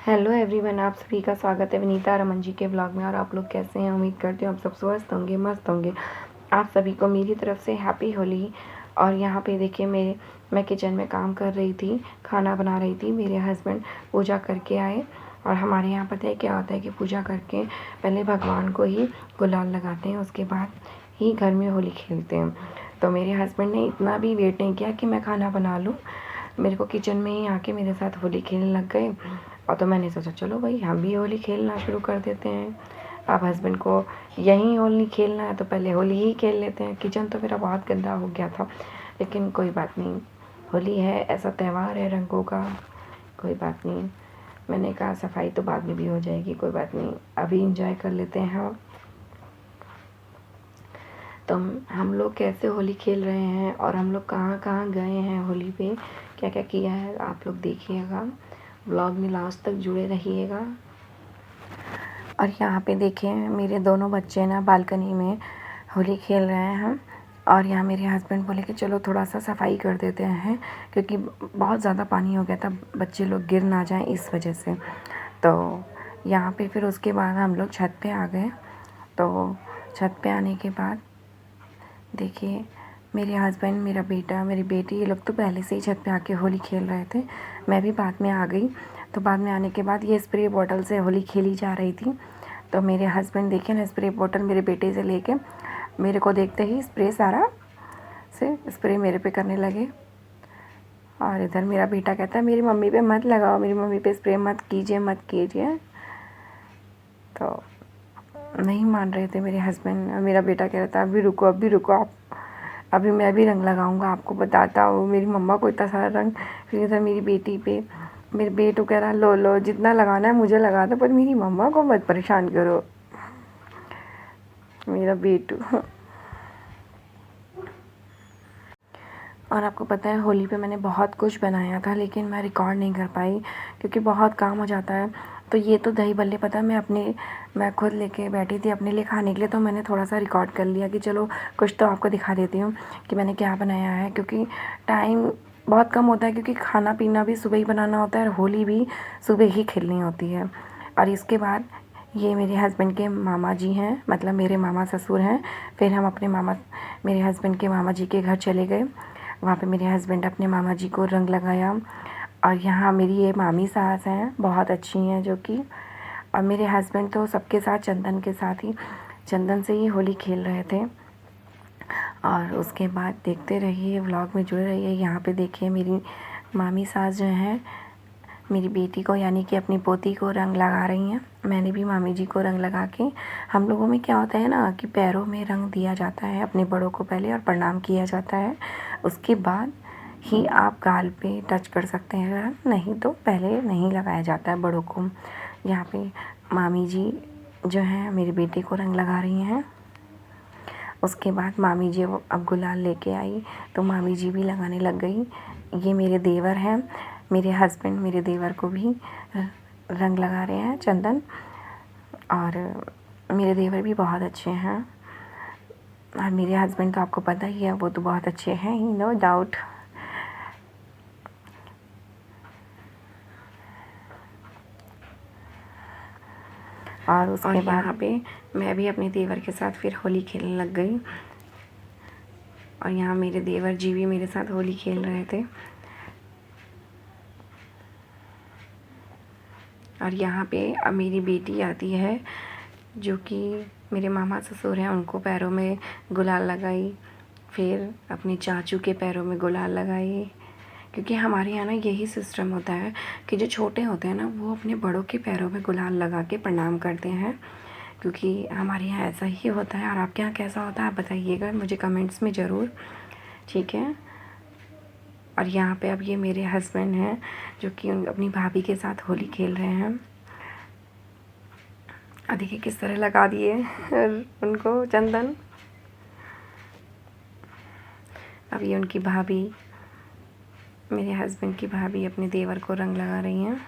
Hello everyone, आप सभी का स्वागत है विनीता रमन जी के व्लॉग में। और आप लोग कैसे हैं? उम्मीद करती हूँ आप सब स्वस्थ होंगे, मस्त होंगे। आप सभी को मेरी तरफ से हैप्पी होली। और यहाँ पे देखिए मैं किचन में काम कर रही थी, खाना बना रही थी। मेरे हस्बैंड पूजा करके आए। और हमारे यहाँ पता है क्या होता है कि पूजा करके पहले भगवान को ही गुलाल लगाते हैं, उसके बाद ही घर में होली खेलते हैं। तो मेरे हस्बैंड ने इतना भी वेट नहीं किया कि मैं खाना बना लूँ, मेरे को किचन में ही आके मेरे साथ होली खेलने लग गए। और तो मैंने सोचा चलो भाई हम भी होली खेलना शुरू कर देते हैं। अब हस्बैंड को यहीं होली खेलना है तो पहले होली ही खेल लेते हैं। किचन तो मेरा बहुत गंदा हो गया था, लेकिन कोई बात नहीं, होली है, ऐसा त्यौहार है रंगों का, कोई बात नहीं। मैंने कहा सफाई तो बाद में भी हो जाएगी, कोई बात नहीं, अभी इंजॉय कर लेते हैं हम। तो हम लोग कैसे होली खेल रहे हैं और हम लोग कहाँ कहाँ गए हैं होली पे, क्या क्या किया है, आप लोग देखिएगा। व्लॉग में लास्ट तक जुड़े रहिएगा। और यहाँ पे देखिए मेरे दोनों बच्चे ना बालकनी में होली खेल रहे हैं हम। और यहाँ मेरे हस्बैंड बोले कि चलो थोड़ा सा सफाई कर देते हैं, क्योंकि बहुत ज़्यादा पानी हो गया था, बच्चे लोग गिर ना जाएं इस वजह से। तो यहाँ पे फिर उसके बाद हम लोग छत पे आ गए। तो छत पे आने के बाद देखिए मेरे हस्बैंड, मेरा बेटा, मेरी बेटी, ये लोग तो पहले से ही छत पे आके होली खेल रहे थे। मैं भी बाद में आ गई। तो बाद में आने के बाद ये स्प्रे बॉटल से होली खेली जा रही थी। तो मेरे हस्बैंड देखिए ना स्प्रे बॉटल मेरे बेटे से लेके मेरे को देखते ही स्प्रे सारा से स्प्रे मेरे पे करने लगे। और इधर मेरा बेटा कहता है मेरी मम्मी पे मत लगाओ, मेरी मम्मी पे स्प्रे मत कीजिए, मत कीजिए। तो नहीं मान रहे थे मेरे हस्बैंड। मेरा बेटा कह रहा था अभी रुको, अभी रुको आप, अभी मैं भी रंग लगाऊंगा, आपको बताता हूँ मेरी मम्मा को इतना सारा रंग। फिर इधर मेरी बेटी पे मेरे बेटू कह रहा लो लो जितना लगाना है मुझे लगा दो, पर मेरी मम्मा को मत परेशान करो, मेरा बेटू। और आपको पता है होली पे मैंने बहुत कुछ बनाया था, लेकिन मैं रिकॉर्ड नहीं कर पाई क्योंकि बहुत काम हो जाता है। तो ये तो दही बल्ले पता है मैं खुद लेके बैठी थी अपने लिए खाने के लिए, तो मैंने थोड़ा सा रिकॉर्ड कर लिया कि चलो कुछ तो आपको दिखा देती हूँ कि मैंने क्या बनाया है, क्योंकि टाइम बहुत कम होता है, क्योंकि खाना पीना भी सुबह ही बनाना होता है और होली भी सुबह ही खेलनी होती है। और इसके बाद ये मेरे हस्बैंड के मामा जी हैं, मतलब मेरे मामा ससुर हैं। फिर हम अपने मेरे हस्बैंड के मामा जी के घर चले गए। वहाँ पे मेरे हस्बैंड अपने मामा जी को रंग लगाया। और यहाँ मेरी ये मामी सास हैं, बहुत अच्छी हैं जो कि। और मेरे हस्बैंड तो सबके साथ चंदन के साथ ही चंदन से ही होली खेल रहे थे। और उसके बाद देखते रहिए, व्लॉग में जुड़े रहिए। यहाँ पे देखिए मेरी मामी सास जो हैं मेरी बेटी को यानी कि अपनी पोती को रंग लगा रही हैं। मैंने भी मामी जी को रंग लगा के, हम लोगों में क्या होता है ना कि पैरों में रंग दिया जाता है अपने बड़ों को पहले और प्रणाम किया जाता है, उसके बाद ही आप गाल पे टच कर सकते हैं रंग, नहीं तो पहले नहीं लगाया जाता है बड़ों को। यहाँ पे मामी जी जो हैं मेरी बेटी को रंग लगा रही हैं। उसके बाद मामी जी वो अब गुलाल लेके आई तो मामी जी भी लगाने लग गई। ये मेरे देवर हैं, मेरे हस्बैंड मेरे देवर को भी रंग लगा रहे हैं चंदन। और मेरे देवर भी बहुत अच्छे हैं। और मेरे हस्बैंड तो आपको पता ही है, वो तो बहुत अच्छे हैं ही, नो डाउट। और उसके बाद यहाँ पे मैं भी अपने देवर के साथ फिर होली खेलने लग गई। और यहाँ मेरे देवर जी भी मेरे साथ होली खेल रहे थे। और यहाँ पे अब मेरी बेटी आती है जो कि मेरे मामा ससुर हैं, उनको पैरों में गुलाल लगाई, फिर अपने चाचू के पैरों में गुलाल लगाई। क्योंकि हमारे यहाँ ना यही सिस्टम होता है कि जो छोटे होते हैं ना वो अपने बड़ों के पैरों में गुलाल लगा के प्रणाम करते हैं, क्योंकि हमारे यहाँ ऐसा ही होता है। और आपके यहाँ कैसा होता है आप बताइएगा मुझे कमेंट्स में ज़रूर, ठीक है। और यहाँ पे अब ये मेरे हस्बैंड हैं जो कि अपनी भाभी के साथ होली खेल रहे हैं। और देखिए किस तरह लगा दिए उनको चंदन। अब ये उनकी भाभी, मेरे हस्बैंड की भाभी अपने देवर को रंग लगा रही हैं।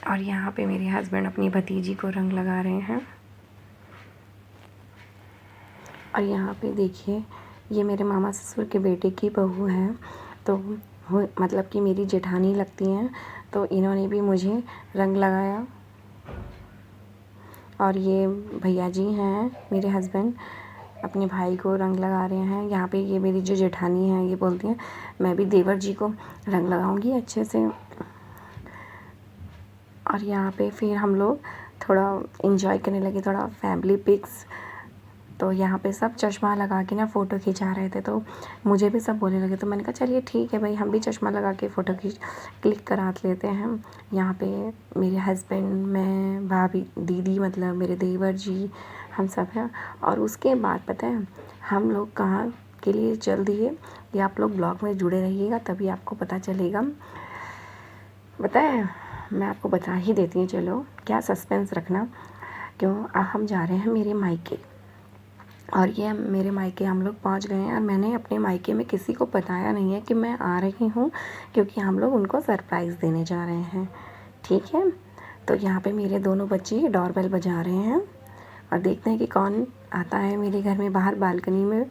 और यहाँ पे मेरे हस्बैंड अपनी भतीजी को रंग लगा रहे हैं। और यहाँ पे देखिए, ये मेरे मामा ससुर के बेटे की बहू है, तो मतलब कि मेरी जेठानी लगती हैं। तो इन्होंने भी मुझे रंग लगाया। और ये भैया जी हैं मेरे हस्बैंड, अपने भाई को रंग लगा रहे हैं। यहाँ पे ये मेरी जो जेठानी है, ये बोलती हैं मैं भी देवर जी को रंग लगाऊंगी अच्छे से। और यहाँ पे फिर हम लोग थोड़ा इन्जॉय करने लगे, थोड़ा फैमिली पिक्स। तो यहाँ पे सब चश्मा लगा के ना फ़ोटो खिंचा रहे थे, तो मुझे भी सब बोलने लगे। तो मैंने कहा चलिए ठीक है भाई, हम भी चश्मा लगा के फ़ोटो क्लिक करा लेते हैं। यहाँ पे मेरे हस्बैंड, मैं, भाभी, दीदी, मतलब मेरे देवर जी, हम सब हैं। और उसके बाद पता है हम लोग कहाँ के लिए चल दिए, ये आप लोग ब्लॉग में जुड़े रहिएगा तभी आपको पता चलेगा। पता है, मैं आपको बता ही देती हूँ, चलो क्या सस्पेंस रखना। क्यों, हम जा रहे हैं मेरे मायके। और ये मेरे मायके हम लोग पहुंच गए हैं। और मैंने अपने मायके में किसी को बताया नहीं है कि मैं आ रही हूँ, क्योंकि हम लोग उनको सरप्राइज़ देने जा रहे हैं, ठीक है। तो यहाँ पे मेरे दोनों बच्चे डोरबेल बजा रहे हैं और देखते हैं कि कौन आता है मेरे घर में बाहर बालकनी में।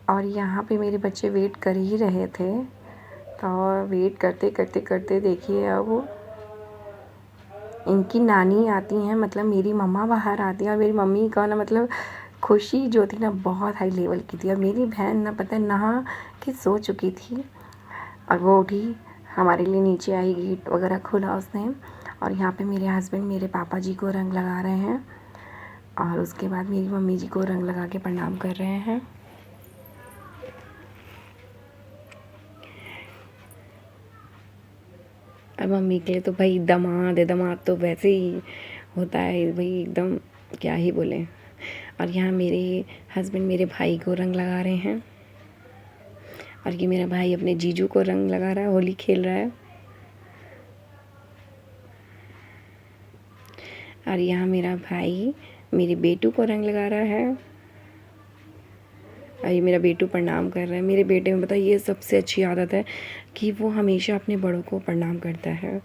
और यहाँ पे मेरे बच्चे वेट कर ही रहे थे। तो वेट करते करते करते देखिए, अब इनकी नानी आती हैं, मतलब मेरी मम्मा बाहर आती है। और मेरी मम्मी का ना मतलब खुशी जो थी ना बहुत हाई लेवल की थी। और मेरी बहन ना पता है नहा के सो चुकी थी, और वो उठी, हमारे लिए नीचे आई, गेट वगैरह खोला उसने। और यहाँ पे मेरे हस्बैंड मेरे पापा जी को रंग लगा रहे हैं, और उसके बाद मेरी मम्मी जी को रंग लगा के प्रणाम कर रहे हैं। अब मम्मी के लिए तो भाई दामाद है, दामाद तो वैसे ही होता है भाई, एकदम क्या ही बोले। और यहाँ मेरे हस्बैंड मेरे भाई को रंग लगा रहे हैं, और ये मेरा भाई अपने जीजू को रंग लगा रहा है, होली खेल रहा है। और यहाँ मेरा भाई मेरे बेटू को रंग लगा रहा है, और ये मेरा बेटू प्रणाम कर रहा है। मेरे बेटे में बताइए ये सबसे अच्छी आदत है कि वो हमेशा अपने बड़ों को प्रणाम करता है।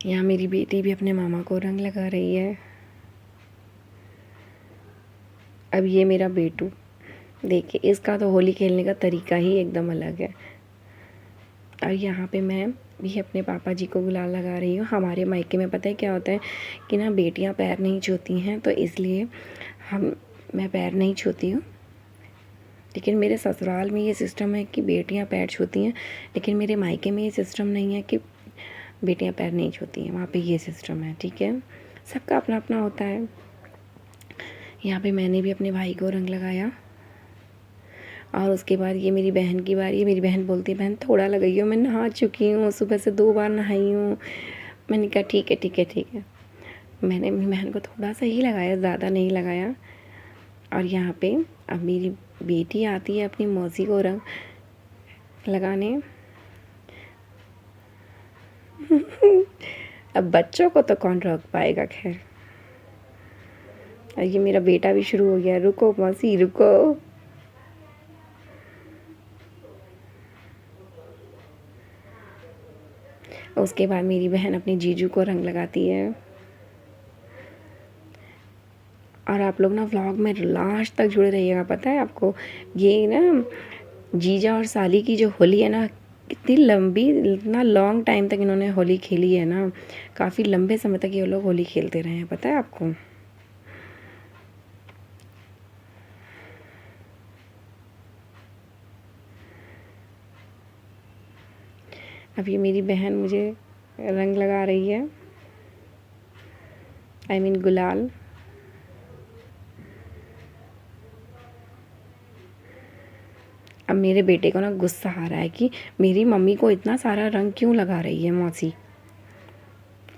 यहाँ मेरी बेटी भी अपने मामा को रंग लगा रही है। अब ये मेरा बेटू, देखिए इसका तो होली खेलने का तरीका ही एकदम अलग है। और यहाँ पे मैं भी अपने पापा जी को गुलाल लगा रही हूँ। हमारे मायके में पता है क्या होता है कि ना बेटियाँ पैर नहीं छूती हैं, तो इसलिए मैं पैर नहीं छूती हूँ। लेकिन मेरे ससुराल में ये सिस्टम है कि बेटियाँ पैर छूती हैं, लेकिन मेरे मायके में ये सिस्टम नहीं है कि बेटियाँ पैर नहीं छूती हैं। वहाँ पे ये सिस्टम है, ठीक है, सबका अपना अपना होता है। यहाँ पे मैंने भी अपने भाई को रंग लगाया। और उसके बाद ये मेरी बहन की बारी है। मेरी बहन बोलती है बहन थोड़ा लगाइयो, मैं नहा चुकी हूँ, सुबह से 2 बार नहाई हूँ। मैंने कहा ठीक है ठीक है ठीक है। मैंने अपनी बहन को थोड़ा सा ही लगाया, ज़्यादा नहीं लगाया। और यहाँ पे अब मेरी बेटी आती है अपनी मौसी को रंग लगाने। अब बच्चों को तो कौन रोक पाएगा, खैर। और ये मेरा बेटा भी शुरू हो गया, रुको मौसी रुको। उसके बाद मेरी बहन अपने जीजू को रंग लगाती है। और आप लोग ना व्लॉग में लास्ट तक जुड़े रहिएगा। पता है आपको, ये ना जीजा और साली की जो होली है ना, कितनी लंबी, इतना लॉन्ग टाइम तक इन्होंने होली खेली है ना, काफ़ी लंबे समय तक ये लोग होली खेलते रहे हैं, पता है आपको। अब ये मेरी बहन मुझे रंग लगा रही है, आई मीन गुलाल। अब मेरे बेटे को ना गुस्सा आ रहा है कि मेरी मम्मी को इतना सारा रंग क्यों लगा रही है मौसी।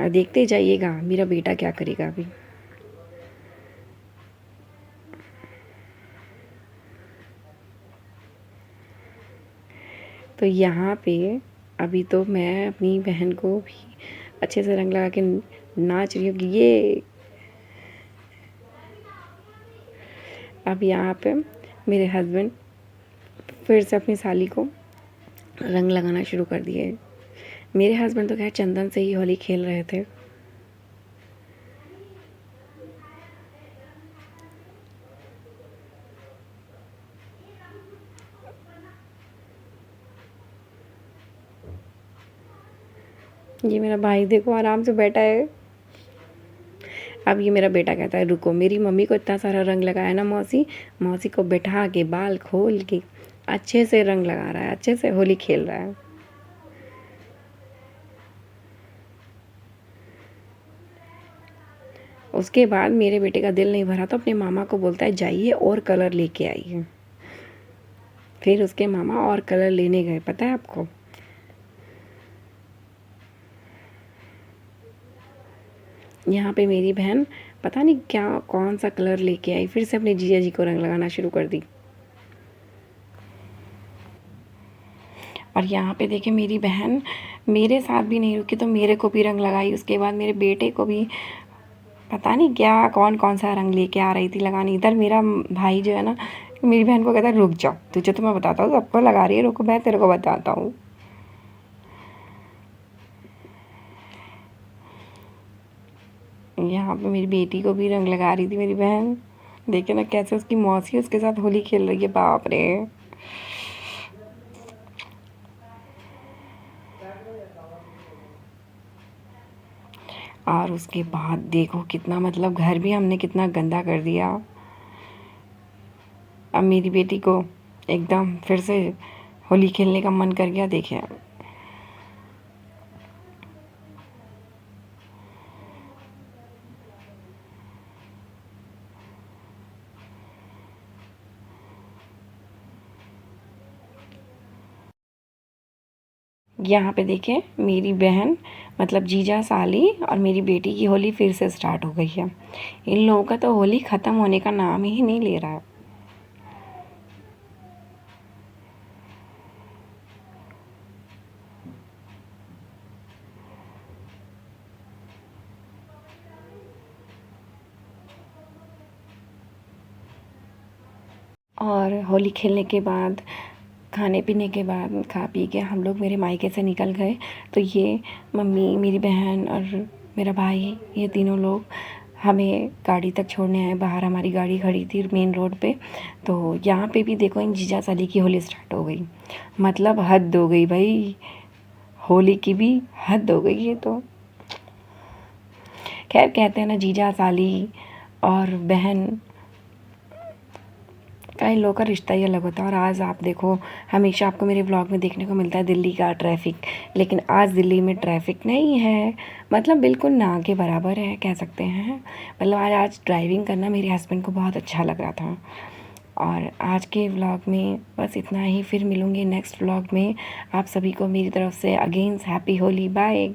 और देखते जाइएगा मेरा बेटा क्या करेगा अभी। तो यहाँ पे अभी तो मैं अपनी बहन को भी अच्छे से रंग लगा के नाच रही हूँ कि ये अब यहाँ पे मेरे हस्बैंड फिर से अपनी साली को रंग लगाना शुरू कर दिए। मेरे हस्बैंड तो खैर चंदन से ही होली खेल रहे थे। ये मेरा भाई देखो आराम से बैठा है। अब ये मेरा बेटा कहता है रुको, मेरी मम्मी को इतना सारा रंग लगाया ना मौसी, मौसी को बैठा के बाल खोल के अच्छे से रंग लगा रहा है, अच्छे से होली खेल रहा है। उसके बाद मेरे बेटे का दिल नहीं भरा तो अपने मामा को बोलता है जाइए और कलर लेके आइए। फिर उसके मामा और कलर लेने गए, पता है आपको। यहाँ पे मेरी बहन पता नहीं क्या कौन सा कलर लेके आई, फिर से अपने जीजा जी को रंग लगाना शुरू कर दी। और यहाँ पे देखिए मेरी बहन मेरे साथ भी नहीं रुकी तो मेरे को भी रंग लगाई, उसके बाद मेरे बेटे को भी पता नहीं क्या कौन कौन सा रंग लेके आ रही थी लगाने। इधर मेरा भाई जो है ना मेरी बहन को कहता है रुक जाओ, तुझे तो मैं बताता हूँ, सबको लगा रही है, रुको मैं तेरे को बताता हूँ। यहाँ पे मेरी बेटी को भी रंग लगा रही थी मेरी बहन। देखिए ना कैसे उसकी मौसी उसके साथ होली खेल रही है, बाप रे। और उसके बाद देखो कितना मतलब घर भी हमने कितना गंदा कर दिया। अब मेरी बेटी को एकदम फिर से होली खेलने का मन कर गया। देखिए यहाँ पे देखिए मेरी बहन मतलब जीजा साली और मेरी बेटी की होली फिर से स्टार्ट हो गई है। इन लोगों का तो होली ख़त्म होने का नाम ही नहीं ले रहा है। और होली खेलने के बाद खाने पीने के बाद खा पी के हम लोग मेरे मायके से निकल गए। तो ये मम्मी मेरी बहन और मेरा भाई ये तीनों लोग हमें गाड़ी तक छोड़ने आए। बाहर हमारी गाड़ी खड़ी थी मेन रोड पे। तो यहाँ पे भी देखो इन जीजा साली की होली स्टार्ट हो गई। मतलब हद हो गई भाई, होली की भी हद हो गई है। तो खैर कहते हैं ना जीजा साली और बहन का इन लोगों का रिश्ता ही अलग होता है। और आज आप देखो हमेशा आपको मेरे व्लॉग में देखने को मिलता है दिल्ली का ट्रैफ़िक, लेकिन आज दिल्ली में ट्रैफ़िक नहीं है। मतलब बिल्कुल ना के बराबर है कह सकते हैं। मतलब आज ड्राइविंग करना मेरे हस्बैंड को बहुत अच्छा लग रहा था। और आज के व्लॉग में बस इतना ही। फिर मिलूँगी नेक्स्ट व्लॉग में। आप सभी को मेरी तरफ से अगेन हैप्पी होली, बाय।